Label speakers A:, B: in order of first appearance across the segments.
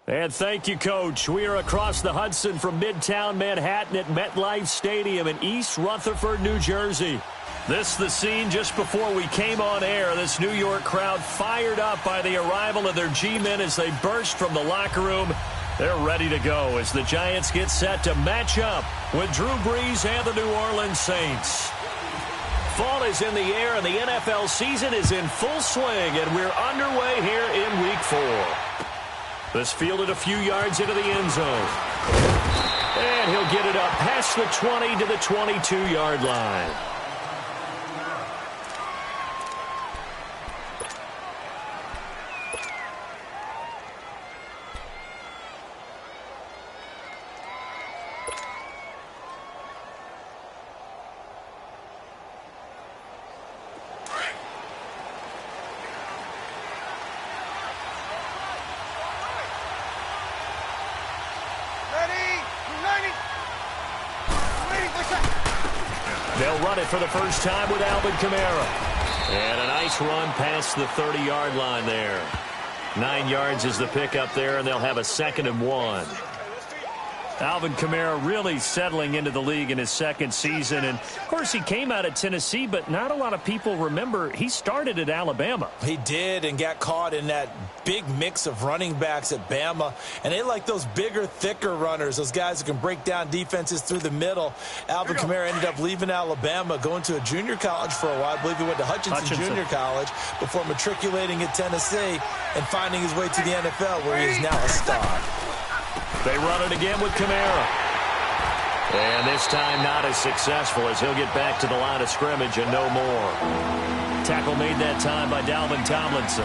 A: And thank you, Coach. We are across the Hudson from Midtown Manhattan at MetLife Stadium in East Rutherford, New Jersey. This is the scene just before we came on air. This New York crowd fired up by the arrival of their G-men as they burst from the locker room. They're ready to go as the Giants get set to match up with Drew Brees and the New Orleans Saints. Fall is in the air and the NFL season is in full swing, and we're underway here in Week 4. This fielded a few yards into the end zone. And he'll get it up past the 20 to the 22-yard line. They'll run it for the first time with Alvin Kamara. And a nice run past the 30-yard line there. 9 yards is the pickup there, and they'll have a 2nd and 1. Alvin Kamara really settling into the league in his second season. And, of course, he came out of Tennessee, but not a lot of people remember he started at Alabama.
B: He did, and got caught in that big mix of running backs at Bama. And they like those bigger, thicker runners, those guys who can break down defenses through the middle. Alvin Kamara ended up leaving Alabama, going to a junior college for a while. I believe he went to Hutchinson Junior College before matriculating at Tennessee and finding his way to the NFL, where he is now a star.
A: They run it again with Kamara. And this time not as successful as he'll get back to the line of scrimmage and no more. Tackle made that time by Dalvin Tomlinson.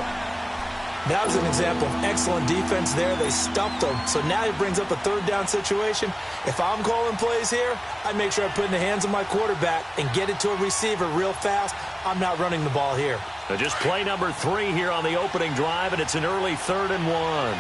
B: That was an example of excellent defense there. They stumped him. So now he brings up a 3rd down situation. If I'm calling plays here, I'd make sure I put it in the hands of my quarterback and get it to a receiver real fast. I'm not running the ball here.
A: So just play number 3 here on the opening drive, and it's an early 3rd and 1.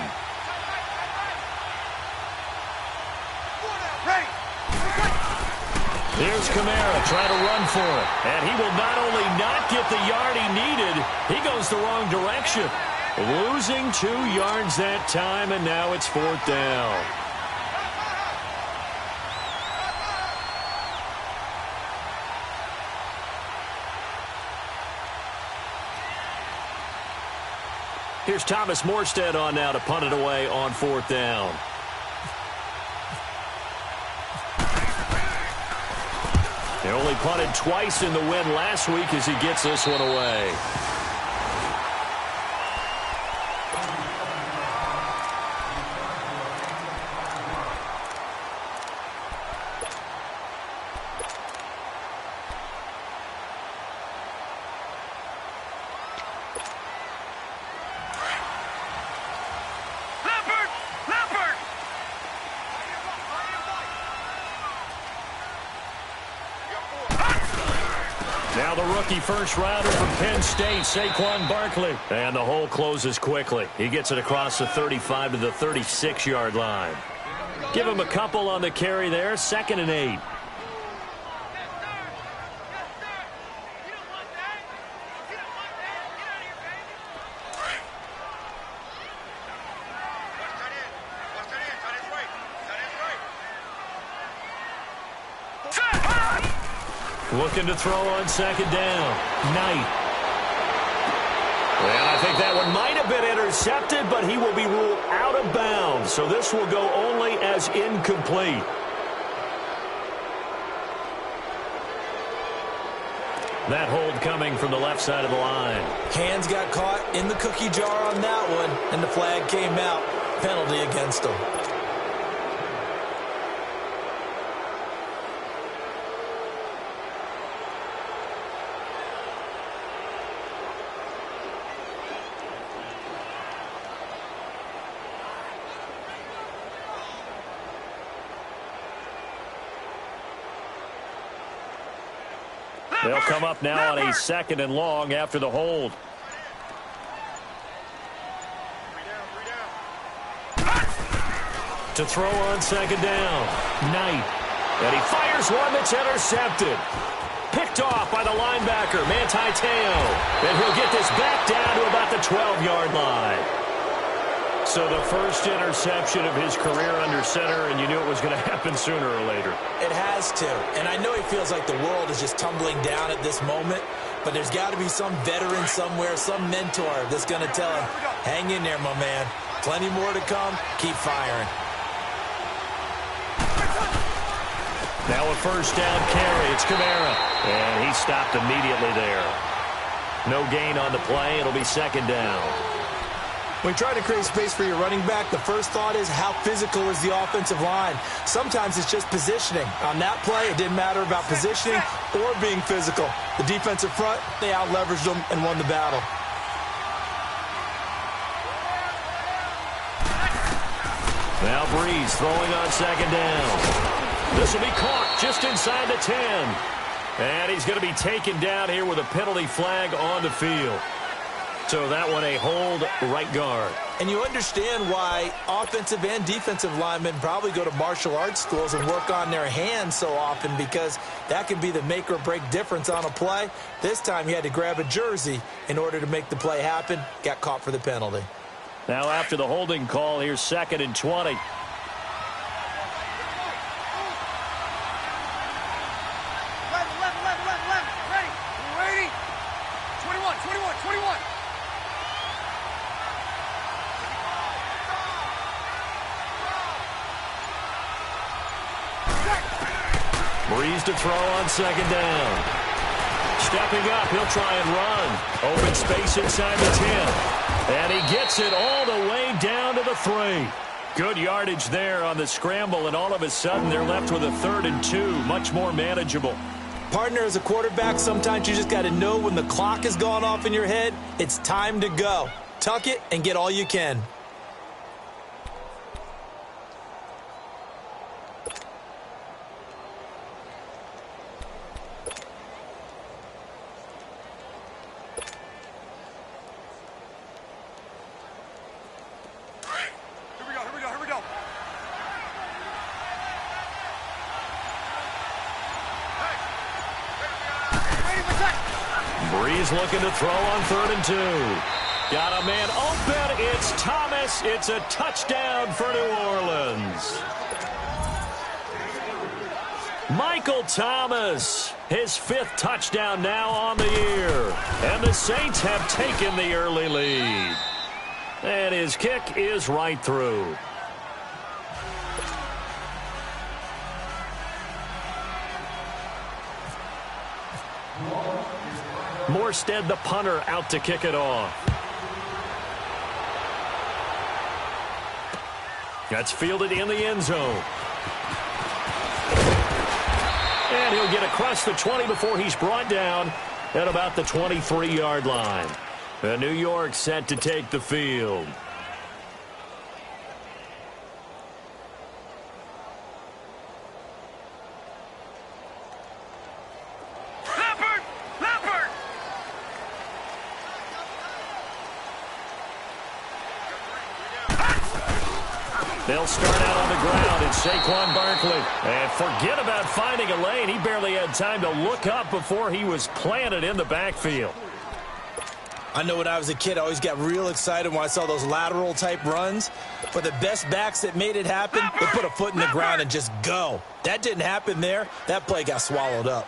A: Here's Kamara trying to run for it. And he will not only not get the yard he needed, he goes the wrong direction. Losing 2 yards that time, and now it's 4th down. Here's Thomas Morstead on now to punt it away on 4th down. They only punted twice in the win last week as he gets this one away. Now the rookie first rounder from Penn State, Saquon Barkley. And the hole closes quickly. He gets it across the 35 to the 36-yard line. Give him a couple on the carry there, 2nd and 8. Looking to throw on 2nd down. Knight. And I think that one might have been intercepted, but he will be ruled out of bounds. So this will go only as incomplete. That hold coming from the left side of the line.
B: Hands got caught in the cookie jar on that one, and the flag came out. Penalty against him.
A: They'll come up now on a 2nd and long after the hold. To throw on 2nd down. Knight. And he fires one that's intercepted. Picked off by the linebacker, Manti Te'o. And he'll get this back down to about the 12-yard line. So the first interception of his career under center, and you knew it was going to happen sooner or later.
B: It has to. And I know he feels like the world is just tumbling down at this moment, but there's got to be some veteran somewhere, some mentor that's going to tell him, hang in there, my man. Plenty more to come. Keep firing.
A: Now a first down carry. It's Kamara. And he stopped immediately there. No gain on the play. It'll be second down.
B: When you try to create space for your running back, the first thought is how physical is the offensive line. Sometimes it's just positioning. On that play, it didn't matter about positioning or being physical. The defensive front, they out-leveraged them and won the battle.
A: Now Breeze throwing on second down. This will be caught just inside the 10. And he's going to be taken down here with a penalty flag on the field. So that one a hold right guard.
B: And you understand why offensive and defensive linemen probably go to martial arts schools and work on their hands so often, because that can be the make or break difference on a play. This time he had to grab a jersey in order to make the play happen. Got caught for the penalty.
A: Now after the holding call, here's 2nd and 20. Breeze to throw on second down. Stepping up, he'll try and run. Open space inside the 10. And he gets it all the way down to the 3. Good yardage there on the scramble, and all of a sudden they're left with a 3rd and 2. Much more manageable.
B: Partner, as a quarterback, sometimes you just got to know when the clock has gone off in your head, it's time to go. Tuck it and get all you can.
A: Breeze looking to throw on 3rd and 2. Got a man open. It's Thomas. It's a touchdown for New Orleans. Michael Thomas, his 5th touchdown now on the year. And the Saints have taken the early lead. And his kick is right through. Morstead, the punter, out to kick it off. That's fielded in the end zone. And he'll get across the 20 before he's brought down at about the 23-yard line. And New York set to take the field. They'll start out on the ground. It's Saquon Barkley. And forget about finding a lane. He barely had time to look up before he was planted in the backfield.
B: I know when I was a kid, I always got real excited when I saw those lateral type runs. But the best backs that made it happen, they put a foot in the ground and just go. That didn't happen there. That play got swallowed up.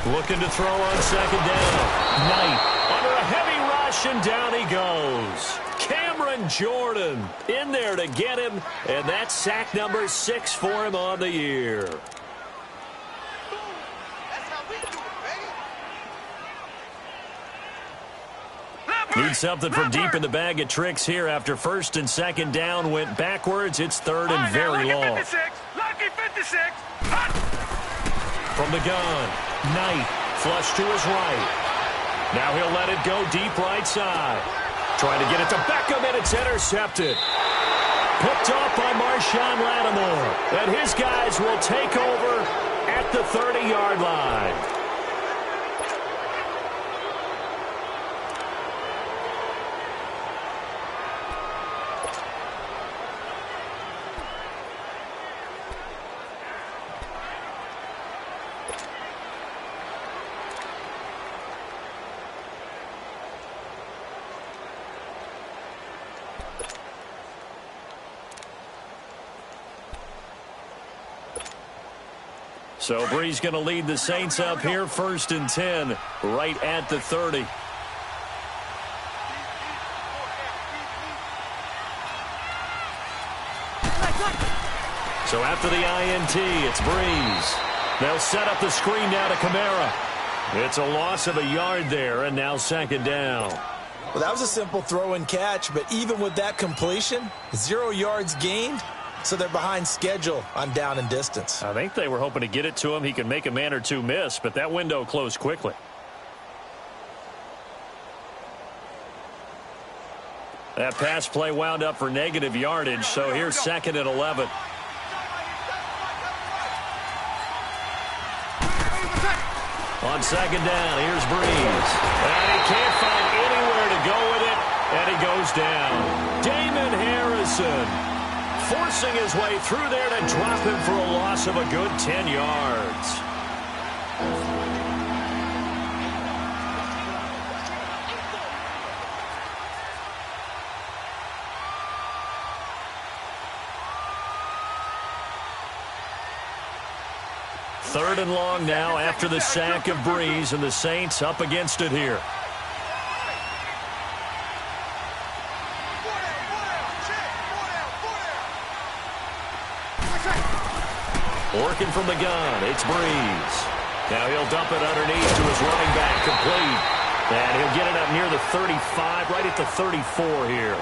A: Looking to throw on second down. Knight under a heavy rush, and down he goes. Cameron Jordan in there to get him, and that's sack number 6 for him on the year. Need something from deep in the bag of tricks here after 1st and 2nd down went backwards. It's 3rd and very long.
C: Lucky 56.
A: From the gun, Knight, flush to his right. Now he'll let it go deep right side. Trying to get it to Beckham, and it's intercepted. Picked off by Marshawn Lattimore. And his guys will take over at the 30-yard line. So Bree's going to lead the Saints up here, 1st and 10, right at the 30. So after the INT, it's Breeze. They'll set up the screen now to Kamara. It's a loss of a yard there, and now 2nd down.
B: Well, that was a simple throw and catch, but even with that completion, 0 yards gained, so they're behind schedule on down and distance.
A: I think they were hoping to get it to him. He can make a man or two miss, but that window closed quickly. That pass play wound up for negative yardage, so here's 2nd and 11. On 2nd down, here's Breeze. And he can't find anywhere to go with it, and he goes down. Damon Harrison forcing his way through there to drop him for a loss of a good 10 yards. Third and long now after the sack of Breeze, and the Saints up against it here. Working from the gun, it's Breeze. Now he'll dump it underneath to his running back, complete. And he'll get it up near the 35, right at the 34 here.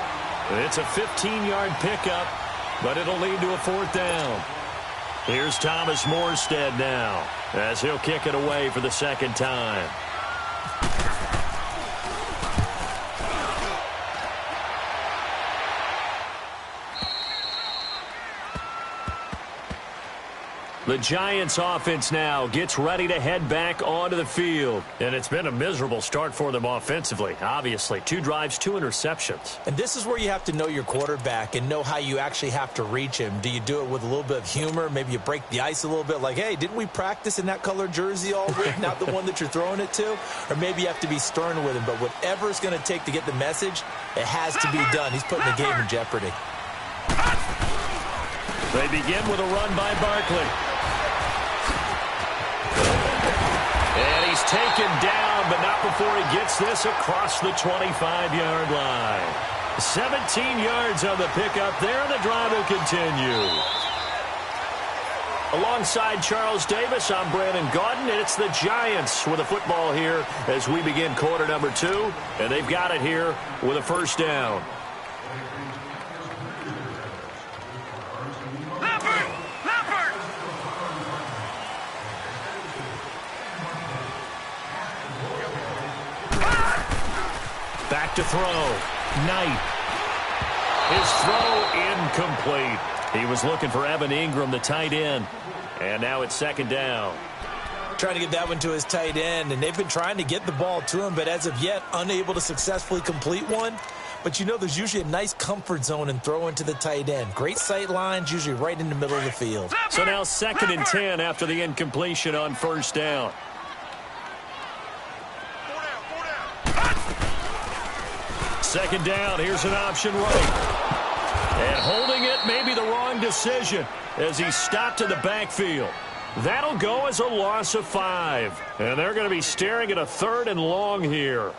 A: It's a 15-yard pickup, but it'll lead to a 4th down. Here's Thomas Morstead now, as he'll kick it away for the 2nd time. The Giants offense now gets ready to head back onto the field. And it's been a miserable start for them offensively. Obviously, 2 drives, 2 interceptions.
B: And this is where you have to know your quarterback and know how you actually have to reach him. Do you do it with a little bit of humor? Maybe you break the ice a little bit like, hey, didn't we practice in that color jersey all week? Not the one that you're throwing it to? Or maybe you have to be stern with him. But whatever it's going to take to get the message, it has to be done. He's putting the game in jeopardy.
A: They begin with a run by Barkley. And he's taken down, but not before he gets this across the 25-yard line. 17 yards on the pickup there, and the drive will continue. Alongside Charles Davis, I'm Brandon Gaudin, and it's the Giants with a football here as we begin quarter number 2, and they've got it here with a 1st down. Back to throw. Knight. His throw incomplete. He was looking for Evan Ingram, the tight end. And now it's 2nd down.
B: Trying to get that one to his tight end, and they've been trying to get the ball to him, but as of yet, unable to successfully complete one. But you know there's usually a nice comfort zone in throwing to the tight end. Great sight lines, usually right in the middle of the field.
A: So now 2nd and 10 after the incompletion on 1st down. Second down, here's an option right. And holding it may be the wrong decision as he stopped in the backfield. That'll go as a loss of 5. And they're going to be staring at a 3rd and long here.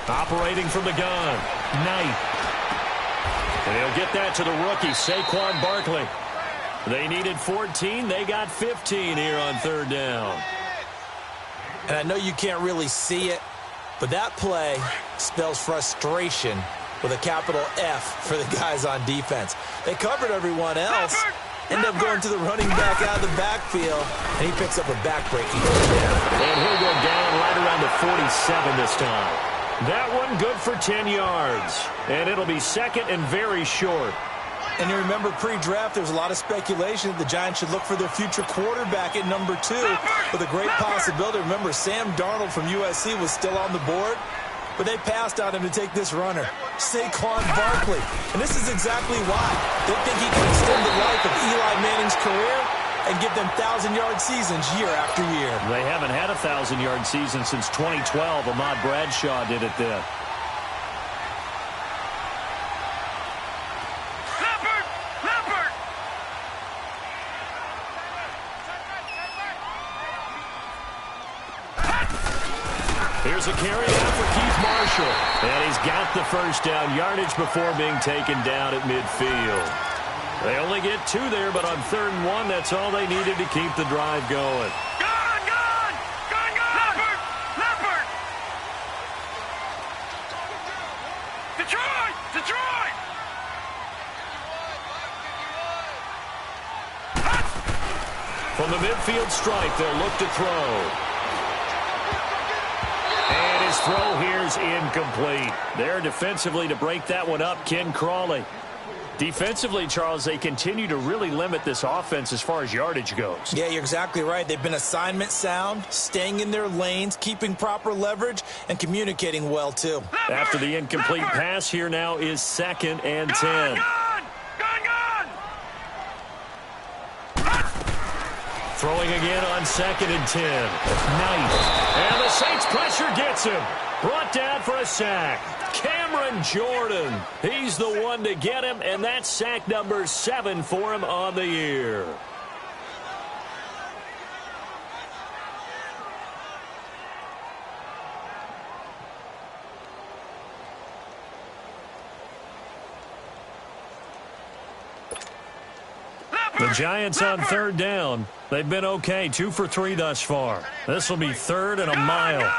A: Operating from the gun, Knight. And he'll get that to the rookie, Saquon Barkley. They needed 14. They got 15 here on 3rd down.
B: And I know you can't really see it, but that play spells frustration with a capital F for the guys on defense. They covered everyone else, end up going to the running back out of the backfield, and he picks up a back-breaking touchdown.
A: And he'll go down right around the 47 this time. That one good for 10 yards. And it'll be 2nd and very short.
B: And you remember pre-draft, there was a lot of speculation that the Giants should look for their future quarterback at number 2 with a great possibility. Remember, Sam Darnold from USC was still on the board. but they passed on him to take this runner, Saquon Barkley. And this is exactly why. They think he can extend the life of Eli Manning's career and give them 1,000-yard seasons year after year.
A: They haven't had a 1,000-yard season since 2012. Ahmad Bradshaw did it then. Here's a carry out for Keith Marshall. And he's got the first down yardage before being taken down at midfield. They only get 2 there, but on 3rd and 1, that's all they needed to keep the drive going.
C: Gone! Leopard! Detroit!
A: From the midfield stripe, they'll look to throw. And his throw here's incomplete. There defensively to break that one up, Ken Crawley. Defensively, Charles, they continue to really limit this offense as far as yardage goes.
B: Yeah, you're exactly right. They've been assignment sound, staying in their lanes, keeping proper leverage, and communicating well, too.
A: After the incomplete pass, here now is 2nd and 10.
C: Gone!
A: Throwing again on 2nd and 10. Nice. And the Saints pressure gets him. Brought down for a sack. Cameron Jordan. He's the one to get him, and that's sack number 7 for him on the year. The Giants on 3rd down. They've been okay, 2 for 3 thus far. This will be 3rd and a mile.
C: Gone!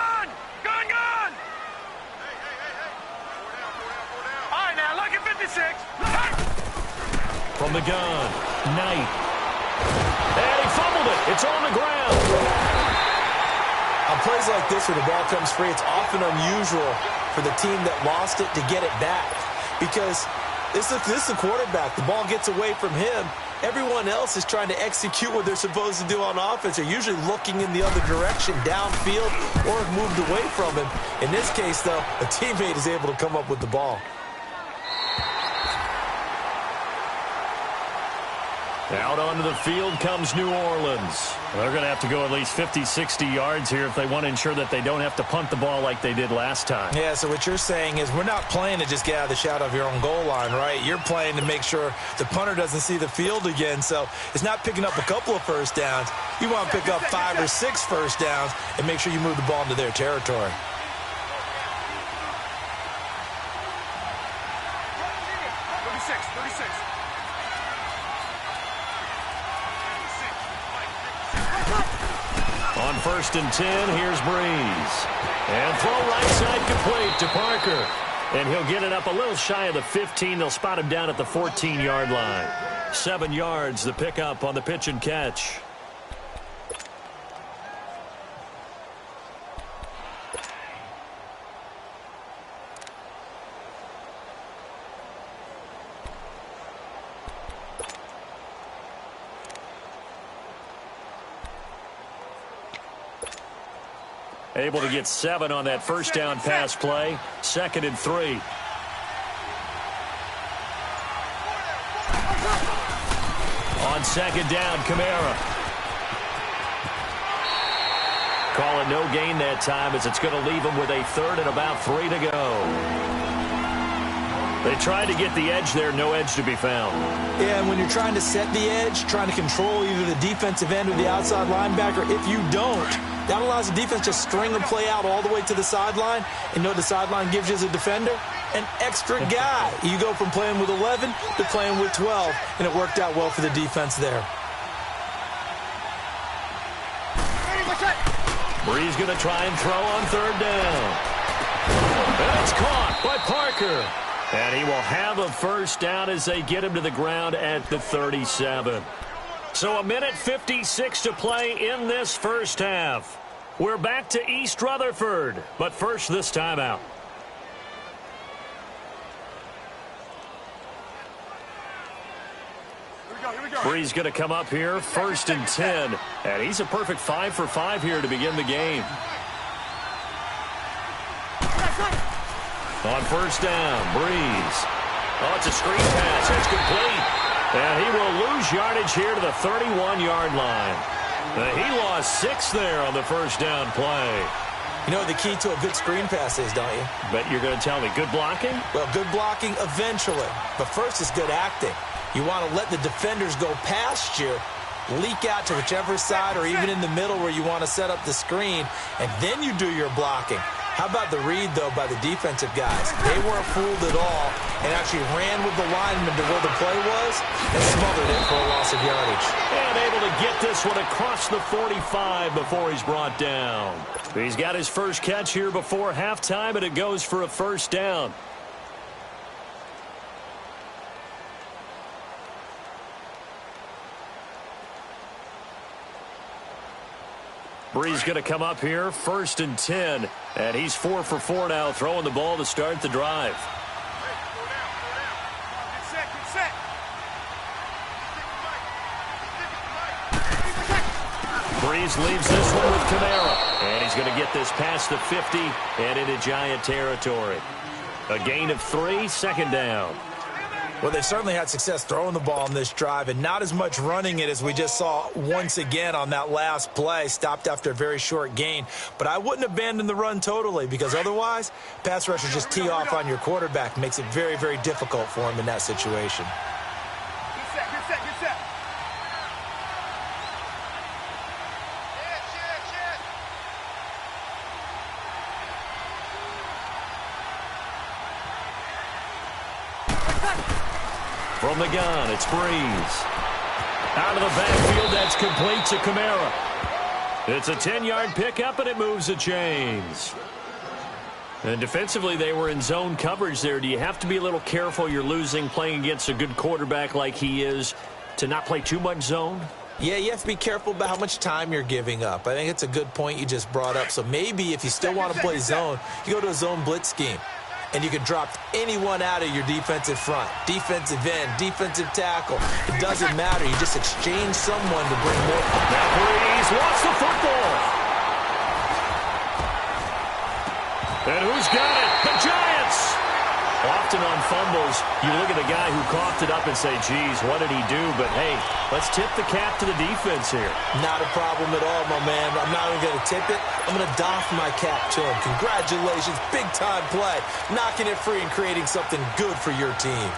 C: All right, now, lucky 56.
A: From the gun, Knight. And he fumbled it. It's on the ground.
B: On plays like this where the ball comes free, it's often unusual for the team that lost it to get it back. Because this is the quarterback. The ball gets away from him. Everyone else is trying to execute what they're supposed to do on offense. They're usually looking in the other direction, downfield, or have moved away from him. In this case, though, a teammate is able to come up with the ball.
A: Out onto the field comes New Orleans. They're going to have to go at least 50, 60 yards here if they want to ensure that they don't have to punt the ball like they did last time.
B: Yeah, so what you're saying is we're not playing to just get out of the shadow of your own goal line, right? You're playing to make sure the punter doesn't see the field again. So it's not picking up a couple of first downs. You want to pick up 5 or 6 first downs and make sure you move the ball into their territory.
A: On 1st and 10, here's Breeze. And throw right side complete to Parker. And he'll get it up a little shy of the 15. They'll spot him down at the 14-yard line. 7 yards, the pickup on the pitch and catch. Able to get 7 on that first down pass play. 2nd and 3. On 2nd down, Kamara. Call it no gain that time as it's going to leave him with a 3rd and about 3 to go. They tried to get the edge there, no edge to be found.
B: Yeah, and when you're trying to set the edge, trying to control either the defensive end or the outside linebacker, if you don't, that allows the defense to string a play out all the way to the sideline. And the sideline gives you as a defender an extra guy. You go from playing with 11 to playing with 12, and it worked out well for the defense there.
A: Breeze going to try and throw on 3rd down. And it's caught by Parker. And he will have a first down as they get him to the ground at the 37. So 1:56 to play in this first half. We're back to East Rutherford, but first this timeout. Breeze going to come up here, 1st and 10. And he's a perfect 5 for 5 here to begin the game. On first down, Breeze. Oh, it's a screen pass. It's complete. And he will lose yardage here to the 31-yard line. He lost 6 there on the first down play.
B: You know what the key to a good screen pass is, don't you?
A: Bet you're going to tell me good blocking?
B: Well, good blocking eventually. But first is good acting. You want to let the defenders go past you, leak out to whichever side or even in the middle where you want to set up the screen, and then you do your blocking. How about the read, though, by the defensive guys? They weren't fooled at all and actually ran with the lineman to where the play was and smothered it for a loss of yardage.
A: And able to get this one across the 45 before he's brought down. He's got his first catch here before halftime, and it goes for a first down. Breeze going to come up here, 1st and 10. And he's 4 for 4 now, throwing the ball to start the drive. Breeze leaves this one with Kamara. And he's going to get this past the 50 and into Giant territory. A gain of 3, 2nd down.
B: Well, they certainly had success throwing the ball in this drive and not as much running it as we just saw once again on that last play. Stopped after a very short gain. But I wouldn't abandon the run totally because otherwise, pass rushers just tee off on your quarterback. Makes it very, very difficult for him in that situation.
C: Good set.
A: From the gun, it's Breeze. Out of the backfield, that's complete to Kamara. It's a 10-yard pickup, and it moves the chains. And defensively, they were in zone coverage there. Do you have to be a little careful you're losing playing against a good quarterback like he is to not play too much zone?
B: Yeah, you have to be careful about how much time you're giving up. I think it's a good point you just brought up. So maybe if you still want to play zone, you go to a zone blitz scheme. And you can drop anyone out of your defensive front, defensive end, defensive tackle. It doesn't matter. You just exchange someone to bring more.
A: Now Breeze wants the football. And who's got it? The Giants. Often on fumbles, you look at the guy who coughed it up and say, geez, what did he do? But, hey, let's tip the cap to the defense here.
B: Not a problem at all, my man. I'm not even going to tip it. I'm going to doff my cap to him. Congratulations. Big-time play. Knocking it free and creating something good for your team.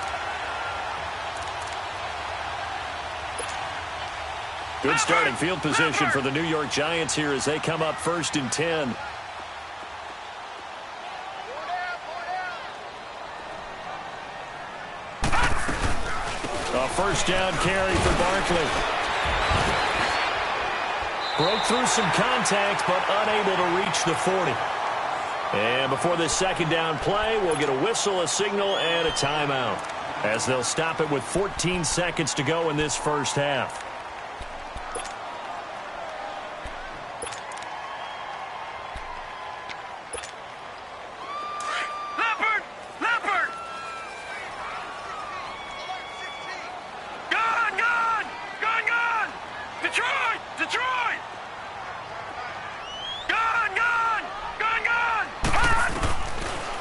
A: Good starting field position for the New York Giants here as they come up 1st and 10. A first down carry for Barkley. Broke through some contact, but unable to reach the 40. And before this 2nd down play, we'll get a whistle, a signal, and a timeout, as they'll stop it with 14 seconds to go in this first half.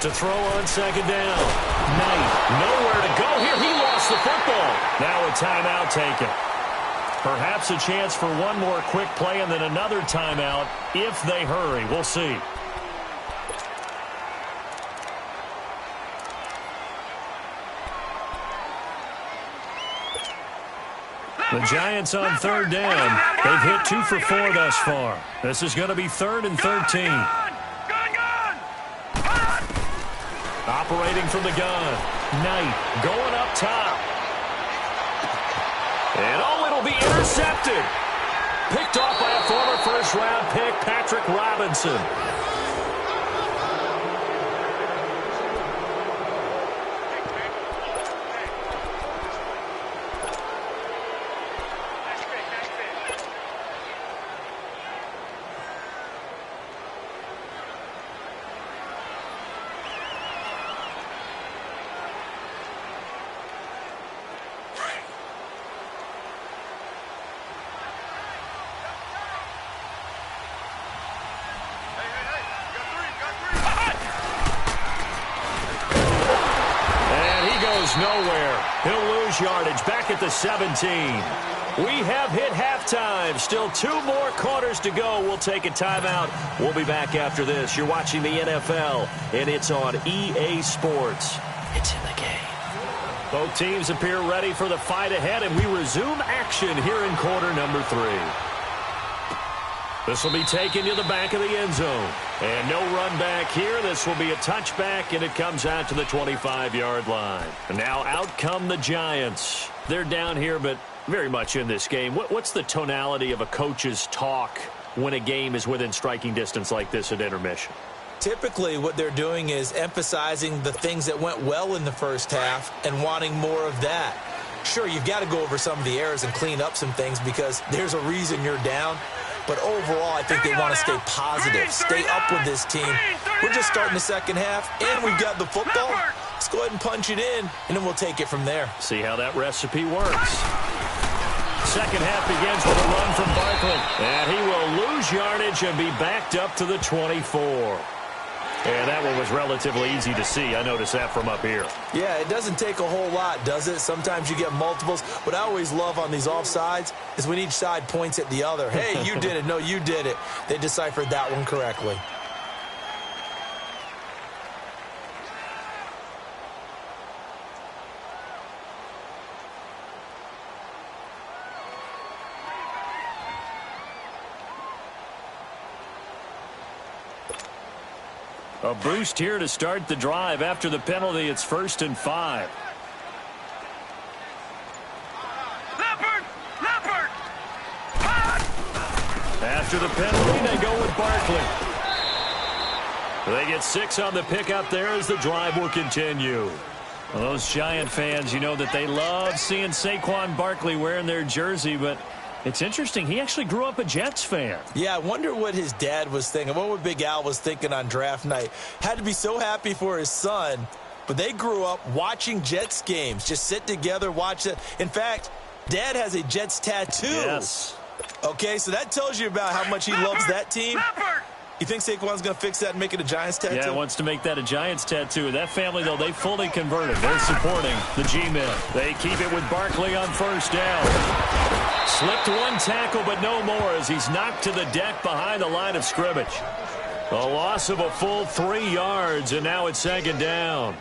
A: To throw on 2nd down. Knight, nowhere to go here. He lost the football. Now a timeout taken. Perhaps a chance for one more quick play and then another timeout if they hurry. We'll see. The Giants on 3rd down. They've hit 2 for 4 thus far. This is going to be 3rd and 13. Operating from the gun. Knight going up top. And it'll be intercepted. Picked off by a former first-round pick, Patrick Robinson.
C: Hey,
A: goes nowhere. He'll lose yardage back at the 17. We have hit halftime. Still 2 more quarters to go. We'll take a timeout. We'll be back after this. You're watching the NFL, and it's on EA Sports. It's in the game. Both teams appear ready for the fight ahead, and we resume action here in quarter number 3. This will be taken to the back of the end zone. And no run back here. This will be a touchback, and it comes out to the 25-yard line. And now out come the Giants. They're down here, but very much in this game. What's the tonality of a coach's talk when a game is within striking distance like this at intermission?
B: Typically, what they're doing is emphasizing the things that went well in the first half and wanting more of that. Sure, you've got to go over some of the errors and clean up some things because there's a reason you're down. But overall, I think they want to stay positive, stay up with this team. We're just starting the second half, and we've got the football. Let's go ahead and punch it in, and then we'll take it from there.
A: See how that recipe works. Second half begins with a run from Barkley. And he will lose yardage and be backed up to the 24. And that one was relatively easy to see. I noticed that from up here.
B: Yeah, it doesn't take a whole lot, does it? Sometimes you get multiples. What I always love on these offsides is when each side points at the other. Hey, you did it. No, you did it. They deciphered that one correctly.
A: A boost here to start the drive. After the penalty, it's 1st and 5.
C: Leopard!
A: After the penalty, they go with Barkley. They get 6 on the pickup there as the drive will continue. Well, those Giant fans, you know that they love seeing Saquon Barkley wearing their jersey, but it's interesting. He actually grew up a Jets fan.
B: Yeah, I wonder what his dad was thinking. What Big Al was thinking on draft night. Had to be so happy for his son. But they grew up watching Jets games. Just sit together, watch it. In fact, Dad has a Jets tattoo.
A: Yes.
B: Okay, so that tells you about how much he loves that team. You think Saquon's going to fix that and make it a Giants tattoo?
A: Yeah, he wants to make that a Giants tattoo. That family, though, they fully converted. They're supporting the G-men. They keep it with Barkley on 1st down. Slipped one tackle, but no more as he's knocked to the deck behind the line of scrimmage. A loss of a full 3 yards, and now it's 2nd down.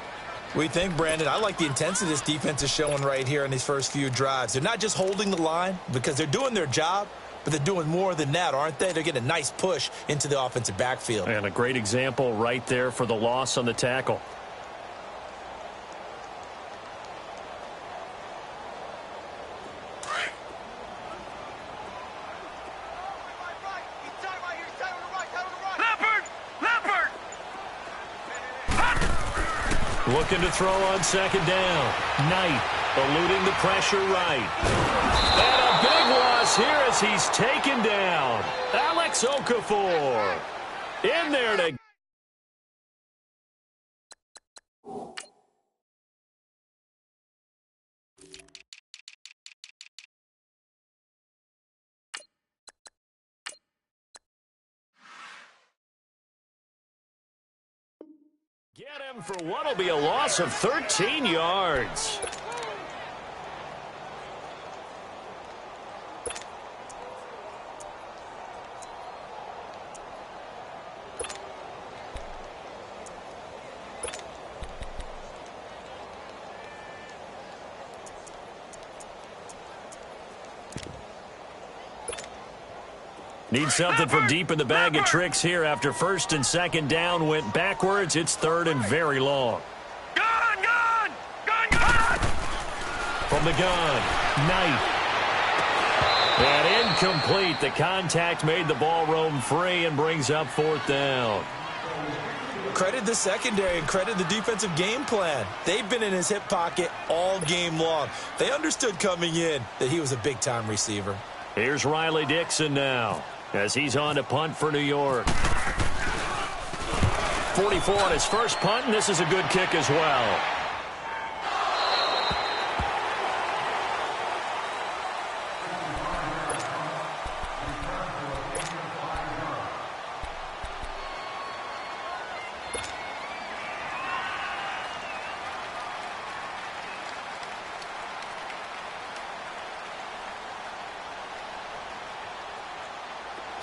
B: We think, Brandon, I like the intensity this defense is showing right here in these first few drives. They're not just holding the line because they're doing their job, but they're doing more than that, aren't they? They're getting a nice push into the offensive backfield.
A: And a great example right there for the loss on the tackle. Looking to throw on 2nd down. Knight eluding the pressure right. And a big loss here as he's taken down. Alex Okafor in there to... Get him for what will be a loss of 13 yards. Need something from deep in the bag of tricks here after 1st and 2nd down went backwards. It's 3rd and very long.
C: Gun!
A: From the gun, Knight. And incomplete. The contact made the ball roam free and brings up 4th down.
B: Credit the secondary and credit the defensive game plan. They've been in his hip pocket all game long. They understood coming in that he was a big-time receiver.
A: Here's Riley Dixon now as he's on to punt for New York. 44 on his first punt, and this is a good kick as well.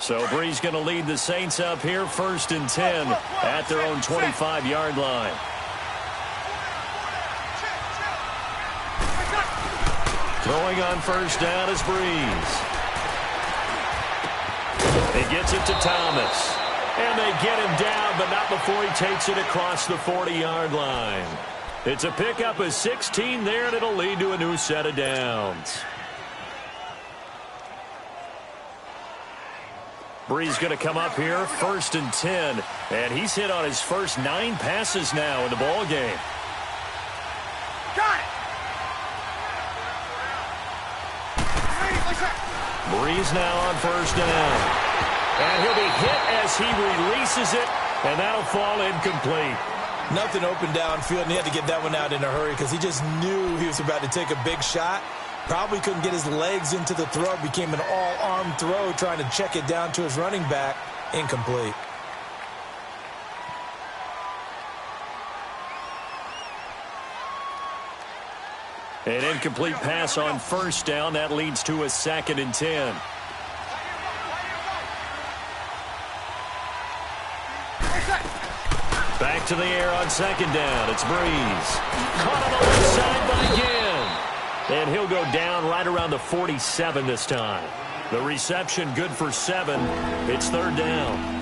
A: So Bree's going to lead the Saints up here, 1st and 10 at their own 25-yard line. Throwing on 1st down is Breeze. He gets it to Thomas. And they get him down, but not before he takes it across the 40-yard line. It's a pickup of 16 there, and it'll lead to a new set of downs. Bree's going to come up here, 1st and 10. And he's hit on his first 9 passes now in the ball game.
C: Got it.
A: Breeze now on 1st down. And he'll be hit as he releases it, and that'll fall incomplete.
B: Nothing open downfield, and he had to get that one out in a hurry because he just knew he was about to take a big shot. Probably couldn't get his legs into the throw. Became an all-arm throw trying to check it down to his running back. Incomplete.
A: An incomplete pass on 1st down. That leads to a 2nd and 10. Back to the air on 2nd down. It's Breeze. Caught on the left side by Ginn. And he'll go down right around the 47 this time. The reception good for 7. It's 3rd down.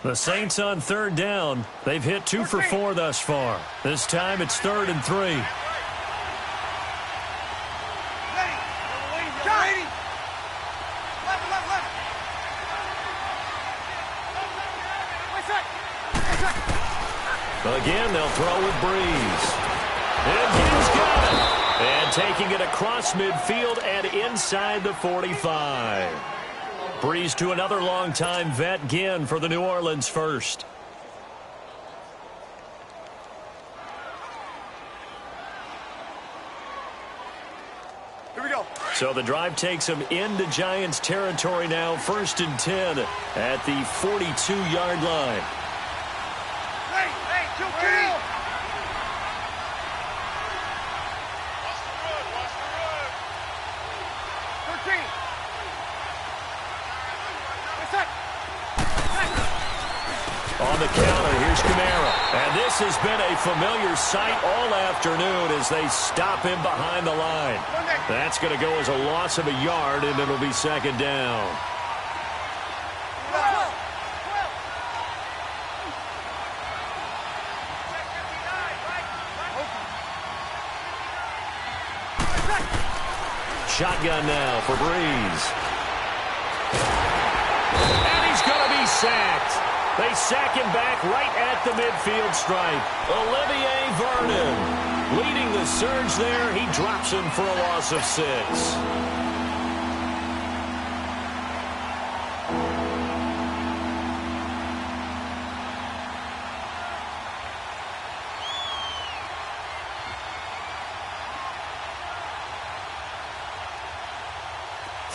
A: The Saints on 3rd down. They've hit 2 for 4 thus far. This time it's 3rd and 3. Again, they'll throw with Breeze. And Ginn's got it. And taking it across midfield and inside the 45. Breeze to another longtime vet, Ginn, for the New Orleans first.
C: Here we go.
A: So the drive takes him into Giants territory now, 1st and 10 at the 42-yard line.
C: Hey, 2 key.
A: On the counter, here's Kamara. And this has been a familiar sight all afternoon as they stop him behind the line. That's going to go as a loss of a yard, and it'll be 2nd down. Shotgun now for Breeze. And he's going to be sacked. They sack him back right at the midfield stripe. Olivier Vernon leading the surge there. He drops him for a loss of 6.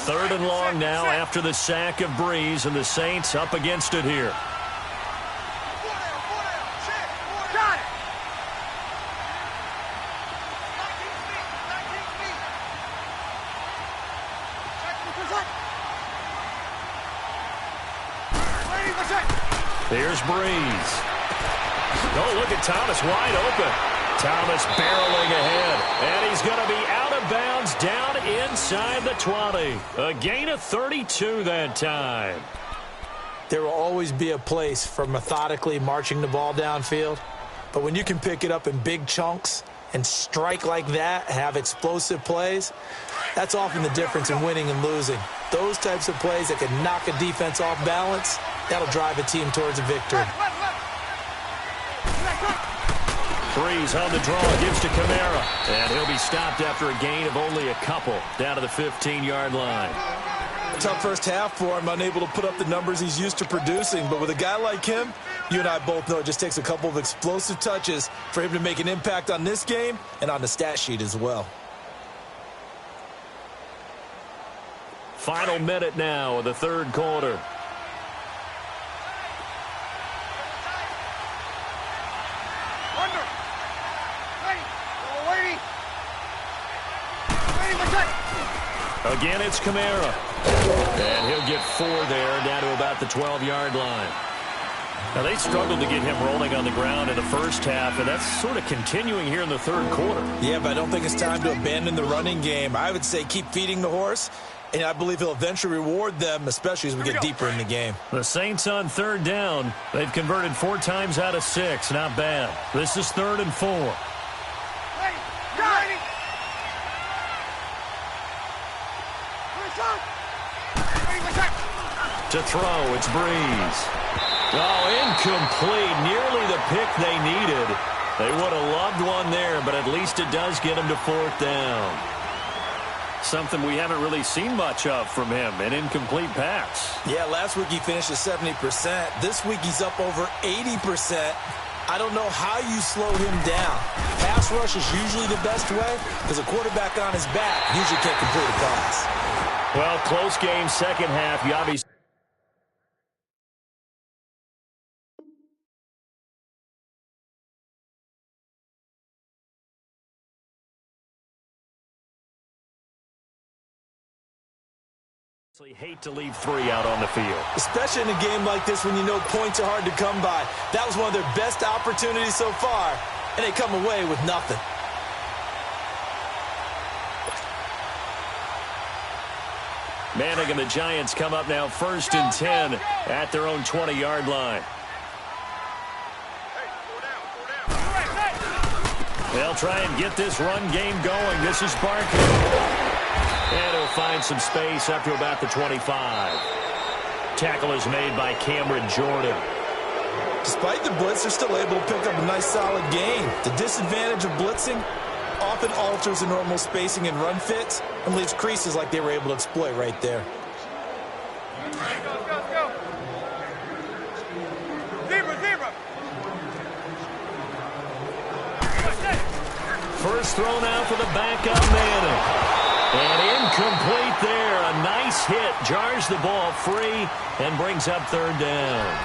A: Third and long now after the sack of Breeze, and the Saints up against it here. Here's Breeze. Oh, look at Thomas wide open. Thomas barreling ahead. And he's going to be out of bounds down inside the 20. A gain of 32 that time.
B: There will always be a place for methodically marching the ball downfield. But when you can pick it up in big chunks and strike like that, have explosive plays, that's often the difference in winning and losing. Those types of plays that can knock a defense off balance, that'll drive a team towards a victory.
A: Breeze on the draw, gives to Kamara. And he'll be stopped after a gain of only a couple down to the 15-yard line.
B: Tough first half for him, unable to put up the numbers he's used to producing. But with a guy like him, you and I both know it just takes a couple of explosive touches for him to make an impact on this game and on the stat sheet as well.
A: Final minute now of the third quarter.
C: Under. Ready. Waiting. Waiting for touch.
A: Again, it's Kamara. And he'll get 4 there, down to about the 12-yard line. Now, they struggled to get him rolling on the ground in the first half, and that's sort of continuing here in the third quarter.
B: Yeah, but I don't think it's time to abandon the running game. I would say keep feeding the horse, and I believe he'll eventually reward them, especially as we get deeper in the game.
A: The Saints on third down. They've converted 4 times out of 6. Not bad. This is 3rd and 4.
C: Ready. Got it. Ready for touch.
A: To throw, it's Breeze. Oh, incomplete. Nearly the pick they needed. They would have loved one there, but at least it does get them to 4th down. Something we haven't really seen much of from him, an incomplete pass.
B: Yeah, last week he finished at 70%. This week he's up over 80%. I don't know how you slow him down. Pass rush is usually the best way because a quarterback on his back usually can't complete a pass.
A: Well, close game, second half. You obviously hate to leave 3 out on the field.
B: Especially in a game like this when you know points are hard to come by. That was one of their best opportunities so far, and they come away with nothing.
A: Manning and the Giants come up now 1st and 10 at their own 20-yard line. They'll try and get this run game going. This is Barker. And he'll find some space up to about the 25. Tackle is made by Cameron Jordan.
B: Despite the blitz, they're still able to pick up a nice solid gain. The disadvantage of blitzing often alters the normal spacing and run fits and leaves creases like they were able to exploit right there.
C: Go. Zebra.
A: First throw now for the backup Manning. And incomplete there. A nice hit. Jars the ball free and brings up 3rd down.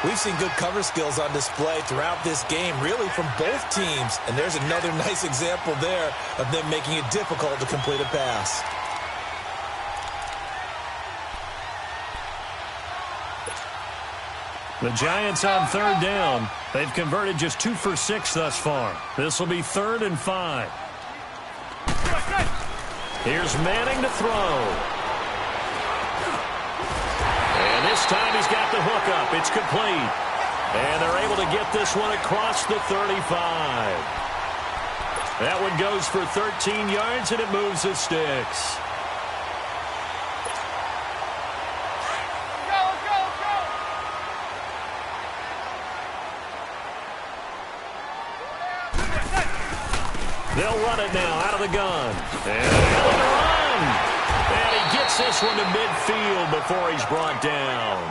B: We've seen good cover skills on display throughout this game, really from both teams. And there's another nice example there of them making it difficult to complete a pass.
A: The Giants on 3rd down. They've converted just 2 for 6 thus far. This will be 3rd and 5. Here's Manning to throw. And this time he's got the hook up. It's complete. And they're able to get this one across the 35. That one goes for 13 yards, and it moves the sticks. They'll run it now out of the gun. And hell of a run. And he gets this one to midfield before he's brought down.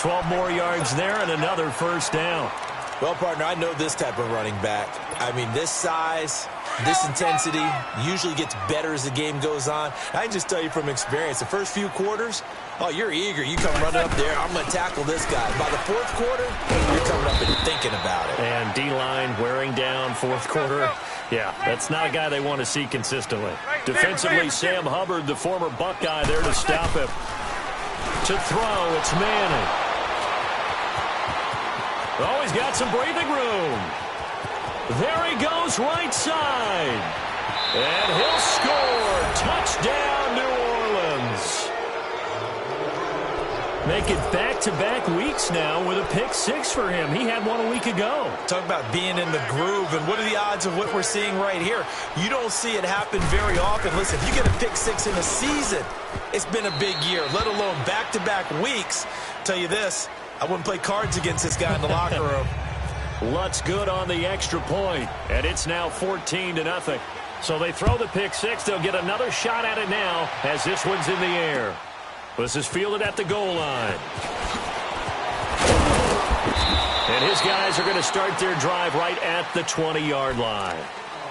A: 12 more yards there and another 1st down.
B: Well, partner, I know this type of running back. I mean, this size, this intensity usually gets better as the game goes on. I can just tell you from experience, the first few quarters, oh, you're eager. You come running up there, I'm going to tackle this guy. By the 4th quarter, you're coming up and thinking about it.
A: And D-line wearing down 4th quarter. Yeah, that's not a guy they want to see consistently. Defensively, Sam Hubbard, the former Buckeye, there to stop him. To throw, it's Manning. Oh, he's got some breathing room. There he goes, right side. And he'll score. Touchdown, New Orleans. Make it back-to-back weeks now with a pick 6 for him. He had one a week ago.
B: Talk about being in the groove, and what are the odds of what we're seeing right here? You don't see it happen very often. Listen, if you get a pick 6 in a season, it's been a big year, let alone back-to-back weeks. Tell you this, I wouldn't play cards against this guy in the locker room.
A: Lutz good on the extra point, and it's now 14-0. So they throw the pick 6. They'll get another shot at it now as this one's in the air. This is fielded at the goal line. And his guys are going to start their drive right at the 20-yard line.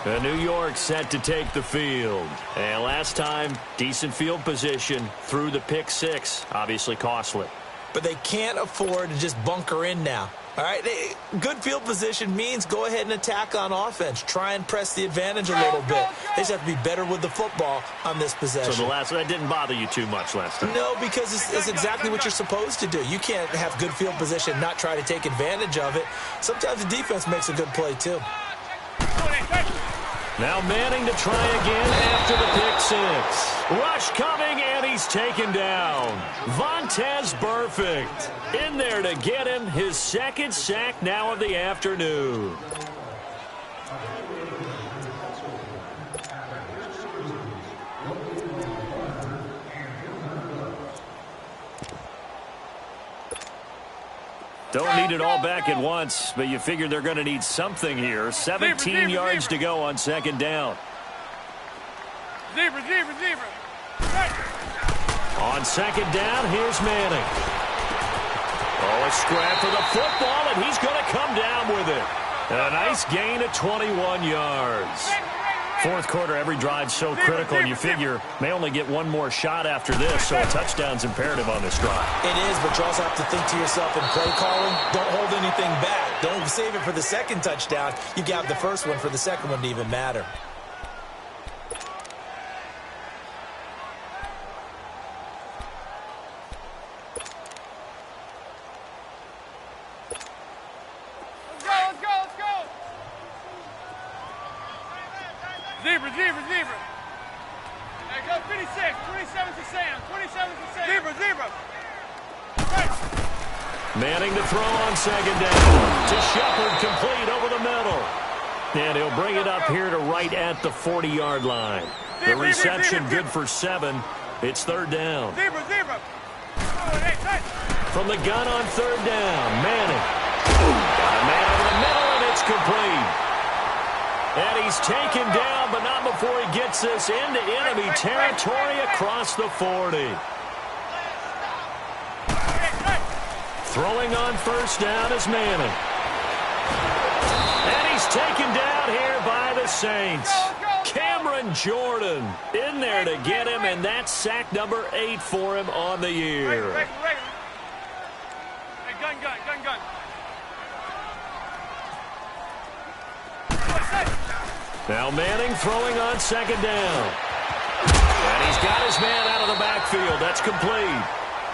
A: New York set to take the field. And last time, decent field position through the pick six. Obviously costly.
B: But they can't afford to just bunker in now. All right, good field position means go ahead and attack on offense. Try and press the advantage a little bit. They just have to be better with the football on this possession.
A: So that didn't bother you too much last time?
B: No, because it's exactly what you're supposed to do. You can't have good field position and not try to take advantage of it. Sometimes the defense makes a good play, too.
A: Now Manning to try again after the pick six. Rush coming, and he's taken down. Vontaze Burfict in there to get him his second sack now of the afternoon. Don't need it all back at once, but you figure they're going to need something here. 17 yards to go on second down.
C: Zebra.
A: On second down, here's Manning. Oh, a scrap for the football, and he's going to come down with it. A nice gain of 21 yards. Fourth quarter, every drive's so critical, and you figure may only get one more shot after this, so a touchdown's imperative on this drive.
B: It is, but you also have to think to yourself in play calling, don't hold anything back. Don't save it for the second touchdown. You got the first one for the second one to even matter.
C: Zebra. There you go, 56. 27 to Sam. 27 to Sam. Zebra.
A: Manning to throw on second down. To Shepard, complete over the middle. And he'll bring it up here to right at the 40-yard line. The reception good for 7. It's third down.
C: Zebra.
A: From the gun on third down, Manning. Got a man over the middle, and it's complete. And he's taken down, but not before he gets this into enemy territory across the 40. Throwing on first down is Manning. And he's taken down here by the Saints. Cameron Jordan in there to get him, and that's sack number 8 for him on the year.
C: Hey, gun.
A: Now Manning throwing on second down. And he's got his man out of the backfield. That's complete.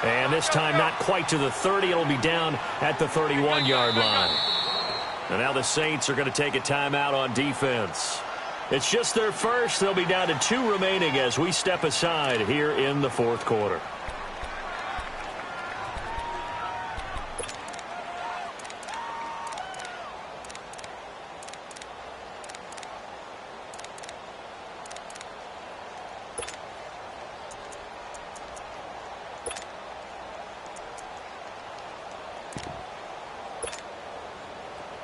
A: And this time not quite to the 30. It'll be down at the 31-yard line. And now the Saints are going to take a timeout on defense. It's just their first. They'll be down to 2 remaining as we step aside here in the fourth quarter.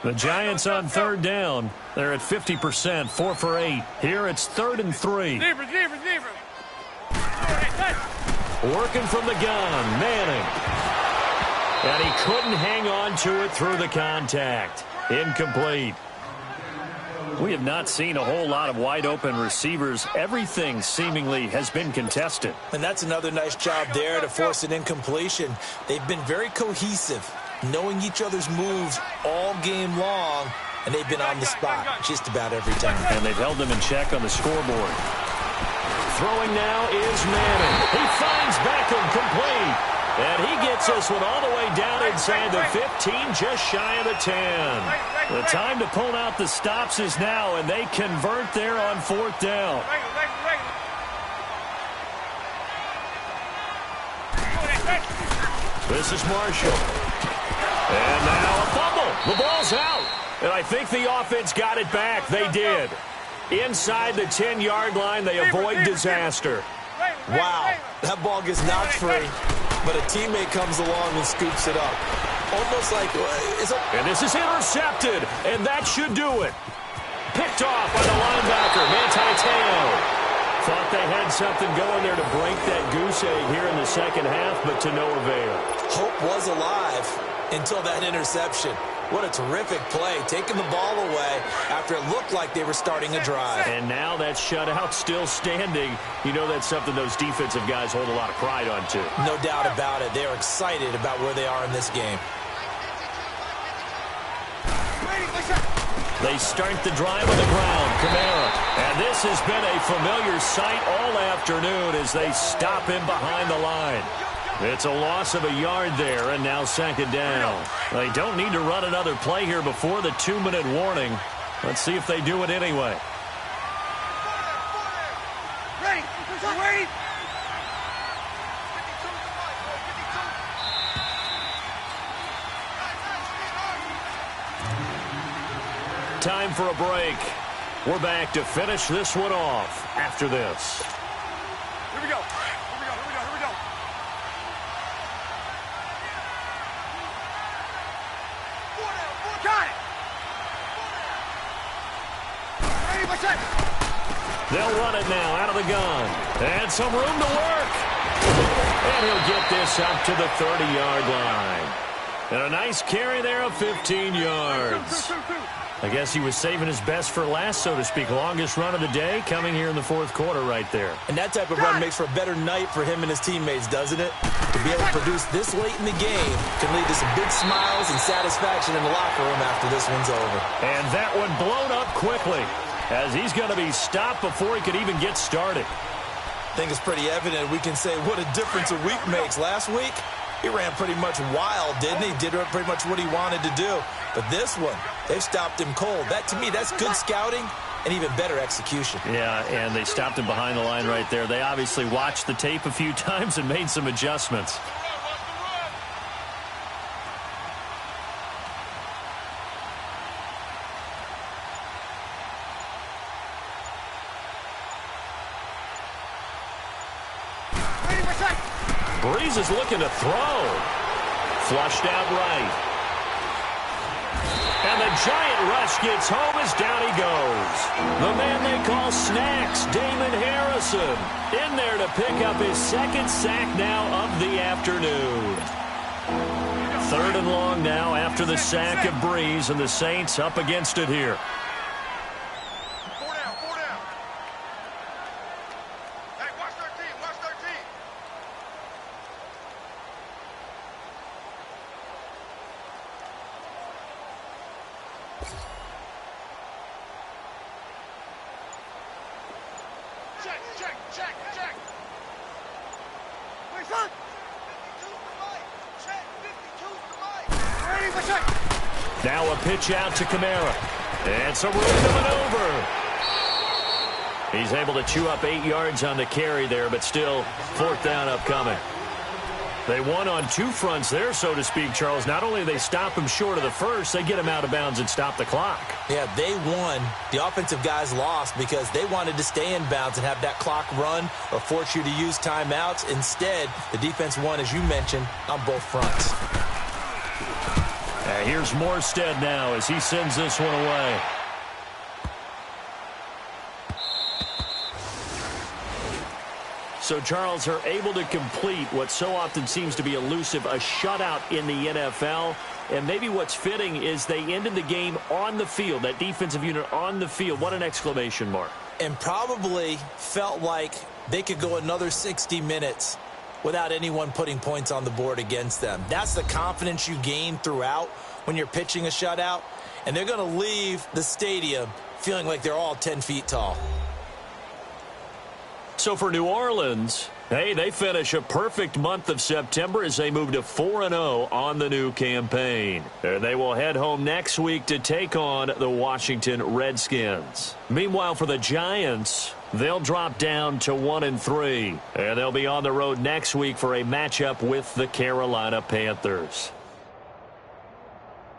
A: The Giants on third down. They're at 50%, 4 for 8. Here it's 3rd and 3.
C: Zebra.
A: Working from the gun, Manning. And he couldn't hang on to it through the contact. Incomplete. We have not seen a whole lot of wide-open receivers. Everything seemingly has been contested.
B: And that's another nice job there to force an incompletion. They've been very cohesive, knowing each other's moves all game long, and they've been on the spot just about every time.
A: And they've held them in check on the scoreboard. Throwing now is Manning. He finds Beckham complete. And he gets this one all the way down inside the 15, just shy of the 10. The time to pull out the stops is now, and they convert there on fourth down. This is Marshall. And now a fumble. The ball's out. And I think the offense got it back. They did. Inside the 10-yard line, they avoid disaster.
B: Wow, that ball gets knocked free, but a teammate comes along and scoops it up. Almost like
A: and this is intercepted, and that should do it. Picked off by the linebacker, Manti-Te'o. Thought they had something going there to break that goose egg here in the second half, but to no avail.
B: Hope was alive until that interception. What a terrific play, taking the ball away after it looked like they were starting a drive.
A: And now that shutout still standing. You know that's something those defensive guys hold a lot of pride on, too.
B: No doubt about it. They are excited about where they are in this game.
A: They start the drive on the ground. Kamara. And this has been a familiar sight all afternoon as they stop him behind the line. It's a loss of a yard there, and now second down. They don't need to run another play here before the 2-minute warning. Let's see if they do it anyway.
C: Ready.
A: Time for a break. We're back to finish this one off after this.
C: Here we go. Got it.
A: They'll run it now out of the gun. And some room to work. And he'll get this up to the 30-yard line. And a nice carry there of 15 yards. I guess he was saving his best for last, so to speak. Longest run of the day coming here in the fourth quarter right there.
B: And that type of run makes for a better night for him and his teammates, doesn't it? To be able to produce this late in the game can lead to some big smiles and satisfaction in the locker room after this one's over.
A: And that one blown up quickly as he's going to be stopped before he could even get started.
B: I think it's pretty evident we can say what a difference a week makes. Last week, he ran pretty much wild, didn't he? Did pretty much what he wanted to do. But this one, they've stopped him cold. That, to me, that's good scouting and even better execution.
A: Yeah, and they stopped him behind the line right there. They obviously watched the tape a few times and made some adjustments. Breeze is looking to throw. Flushed out right. And the giant rush gets home as down he goes. The man they call Snacks, Damon Harrison, in there to pick up his second sack now of the afternoon. 3rd and long now after the sack of Breeze, and the Saints up against it here.
C: Check. Wait, son. 52's the mic.
A: Now a pitch out to Kamara. And some room to maneuver. He's able to chew up 8 yards on the carry there, but still 4th down upcoming. They won on 2 fronts there, so to speak, Charles. Not only do they stop him short of the first, they get him out of bounds and stop the clock.
B: Yeah, they won. The offensive guys lost because they wanted to stay in bounds and have that clock run or force you to use timeouts. Instead, the defense won, as you mentioned, on both fronts.
A: Here's Morstead now as he sends this one away. So, Charles, are able to complete what so often seems to be elusive, a shutout in the NFL. And maybe what's fitting is they ended the game on the field, that defensive unit on the field. What an exclamation mark.
B: And probably felt like they could go another 60 minutes without anyone putting points on the board against them. That's the confidence you gain throughout when you're pitching a shutout. And they're going to leave the stadium feeling like they're all 10 feet tall.
A: So for New Orleans, hey, they finish a perfect month of September as they move to 4-0 on the new campaign. They will head home next week to take on the Washington Redskins. Meanwhile, for the Giants, they'll drop down to 1-3. And they'll be on the road next week for a matchup with the Carolina Panthers.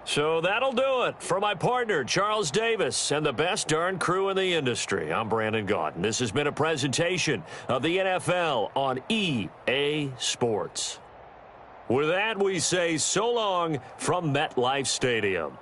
A: So that'll do it for my partner, Charles Davis, and the best darn crew in the industry. I'm Brandon Gaudin. This has been a presentation of the NFL on EA Sports. With that, we say so long from MetLife Stadium.